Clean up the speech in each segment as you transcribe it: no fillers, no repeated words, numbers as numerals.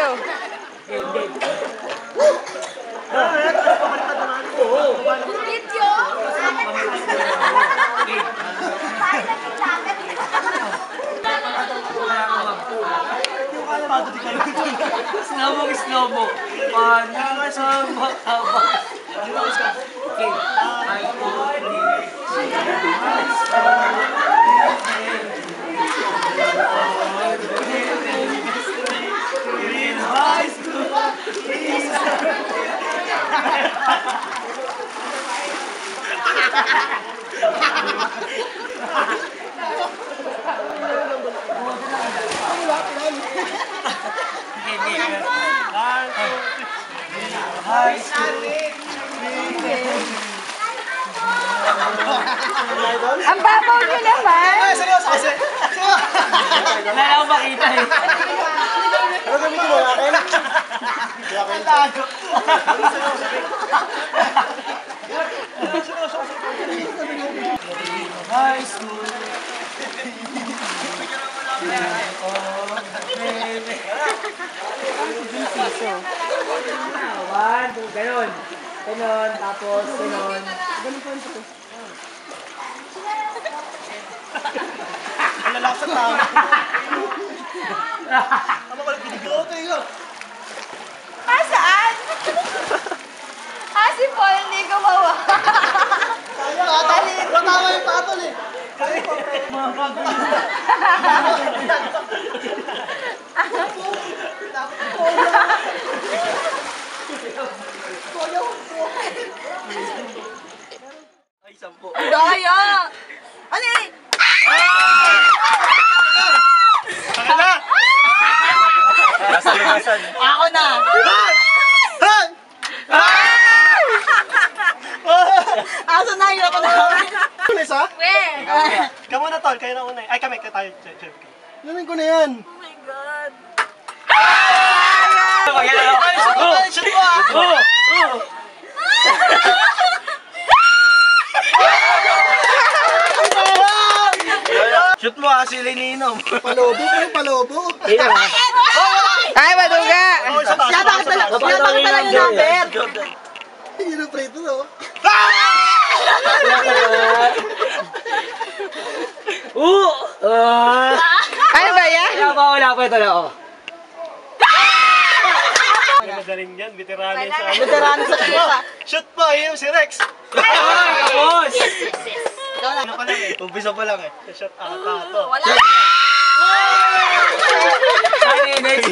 kayo. Slow mo. Panang sa makabang. Okay. In high school. High school. Ang babaw nyo naman. Seryoso kasi. Wala na akong makita eh. Ano gamitin mo akin? High school. One, two, ganon. Ganon, tapos ganon. Ganon po ito. Ang lalak sa tao. Ano ko lang binigyan? Okay nga. Saan? Si Paul hindi gumawa. Tama yung patol eh. Ay, 10. Daya! Ano yun? Saka na! Nasa Ako na! Aso na yun ako na! Pulis ha? Where? Kamu na tol, kayo na una eh. Ay kami, tayo. Namin ko na yan. Oh my God! Shoot mo ah! Shoot mo ah, sila iniinom. Palobo po yung palobo. Ay, maduga! Yabang talaga yung number! Yun ang prito no? Ano ba yan? Wala pa ito na ako. Magaling yan, veterano yan sa Veterano sa kisa. Shoot pa, yun si Rex. Tapos! Ano pa lang eh, umpisa pa lang eh. Shot ata to. Wala. Ay, next.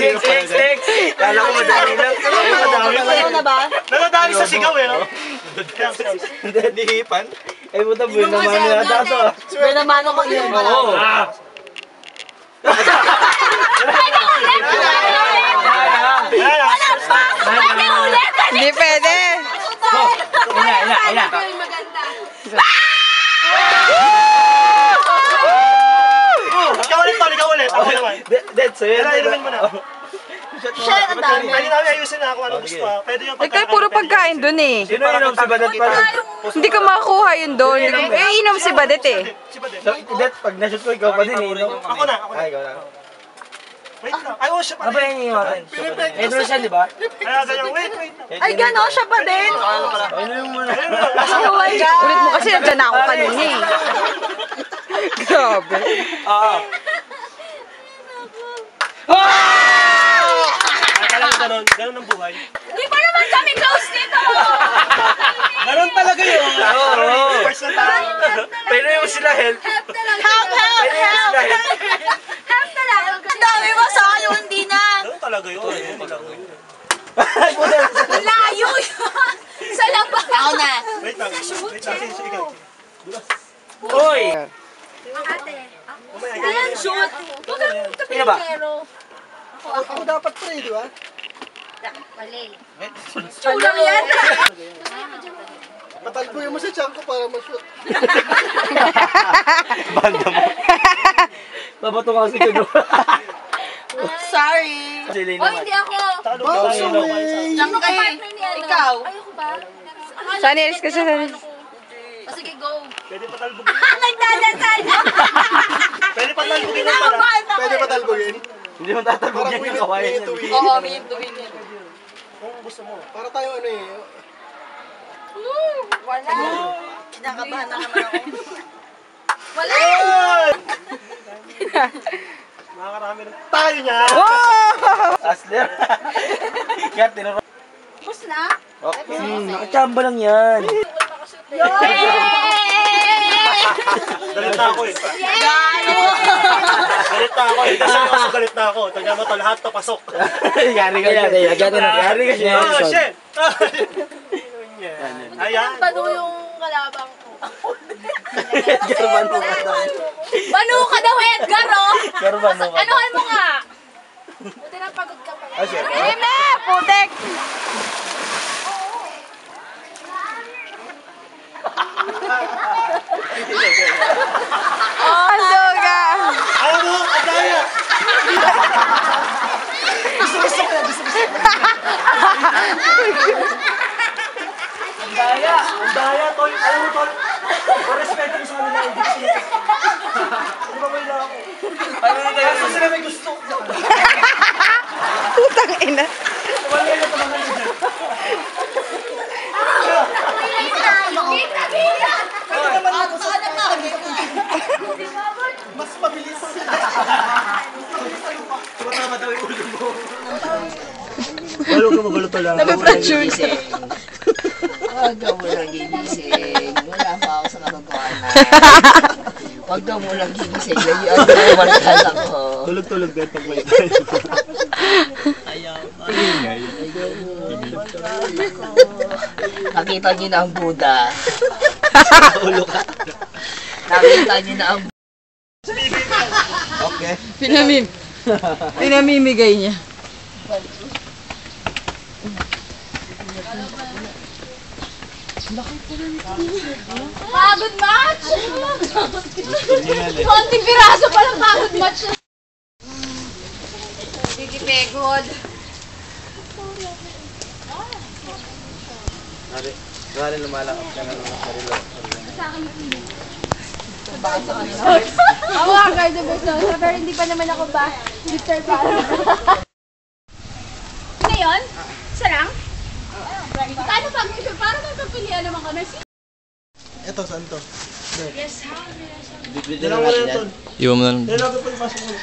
Kala ko madami lang. Ayaw na ba? Nakadali sa sigaw eh, no? Hindi hipan. Ay, puta, buwan naman nila taso. Swear naman ako yun. Oo. Hindi pwede. Ina. Ikaw ulit. Ako naman. That's it. Inumin mo na. Shit, ang dami. Pwede namin ayusin na kung anong gusto. Pwede yung Ikaw puro pagkain dun eh. Sino inom si Badet pa? Hindi ka makakuha yun doon. Inom si Badet eh. Si Badet. Badet, pag na-shoot ko, ikaw pa din inom. Ako na. Ay, ikaw na. Wait lang. Ay, siya pa Ano ba yung iiwakan? Edro siya, di ba? Kaya ganyan, wait. Ay, gano'n siya pa din. Inom mo na. Oh my God. Ulit mo kasi nandiyan na ako kanina eh. Grabe. Ganun ang buhay. Hindi pa naman kami close dito. Ganun talaga yun. Oo. First na tayo. Pero yung sila help. Help! Help na lang. Ang dami mo sa akin, hindi na. Ganun talaga yun. Layo yun. Sa labas. Ako na. Wait lang. Sige, ikaw. Uy! Ate. Mamaya, Ayan, shoot. Sino ba? Ako dapat pre, di ba? Mali. Chulang yan. Patalboy mo sa tiyan ko para ma-shoot. Banda mo. Babato ka kasi ko. Sorry. Sili Oh, hindi ako. Talo Ba, ka. sorry. Diyan ka partner niya. Ikaw. Ayoko ba? Sanis kasi sanis. Sige, go. Pwede patalbogin. Nagdadasal. Pwede patalbogin na pala. Pwede patalbogin? Hindi mo tatalbog yan yung kawayan yan. Oo, win to win yan. Kung gusto mo. Para tayo ano eh. Wala. Kinakabahan na naman ako. Wala! Makakarami rin tayo niya. Asler. Yan, tinuro. Tapos na? Okay. Nakachamba lang yan. Galit na ako eh. Gano! Galit na ako eh. Kasi ako galit na ako. Tagyan mo to lahat to pasok. Yari ka yan. Yari ka yan. Oh shit! Ayan. Banu yung kalabang ko. Edgar Banu ka daw. Banu ka daw, Edgar, oh! Edgar Banu ka. Anuhan mo nga? Buti na pagod ka pa. Ah, syempre. Eme! Putek! Oh, luga! Ayaw mo! Ang daya! Gusto ko! Ang daya! Ang daya, tol! Alam mo, tol! Respeto ko sa kanila. Hindi ba may lang ako? Kasi sila may gusto. Putang ina. Wala na ito mga nila. Mas mabilis. Tumatama daw yung ulo mo. Balo ka mabalot lang. Nabe-pressure ka. Huwag ka mulang gigising. Wala pa ako sa katotohanan. Huwag ka mulang gigising. Ganyan ang balikan ako. Tulog-tulog din pag may tayo. Nakita niyo na ang Buddha. Ulo ka. Nakita niyo na ang Okay. Pinamimigay niya. Pagod match! Konting piraso pa lang pagod match. Gigipegod. Gawalin lumalakap ka na ng sarilo. Ako nga guard the best pero hindi pa naman ako ba? Victor pa. Ngayon? Isa lang? Paano pag para magpapilian naman kami? Ito, saan to? Yes, ha? Bibili na natin yan. Iwan mo na lang. Kailangan ko pa yung pasok mo.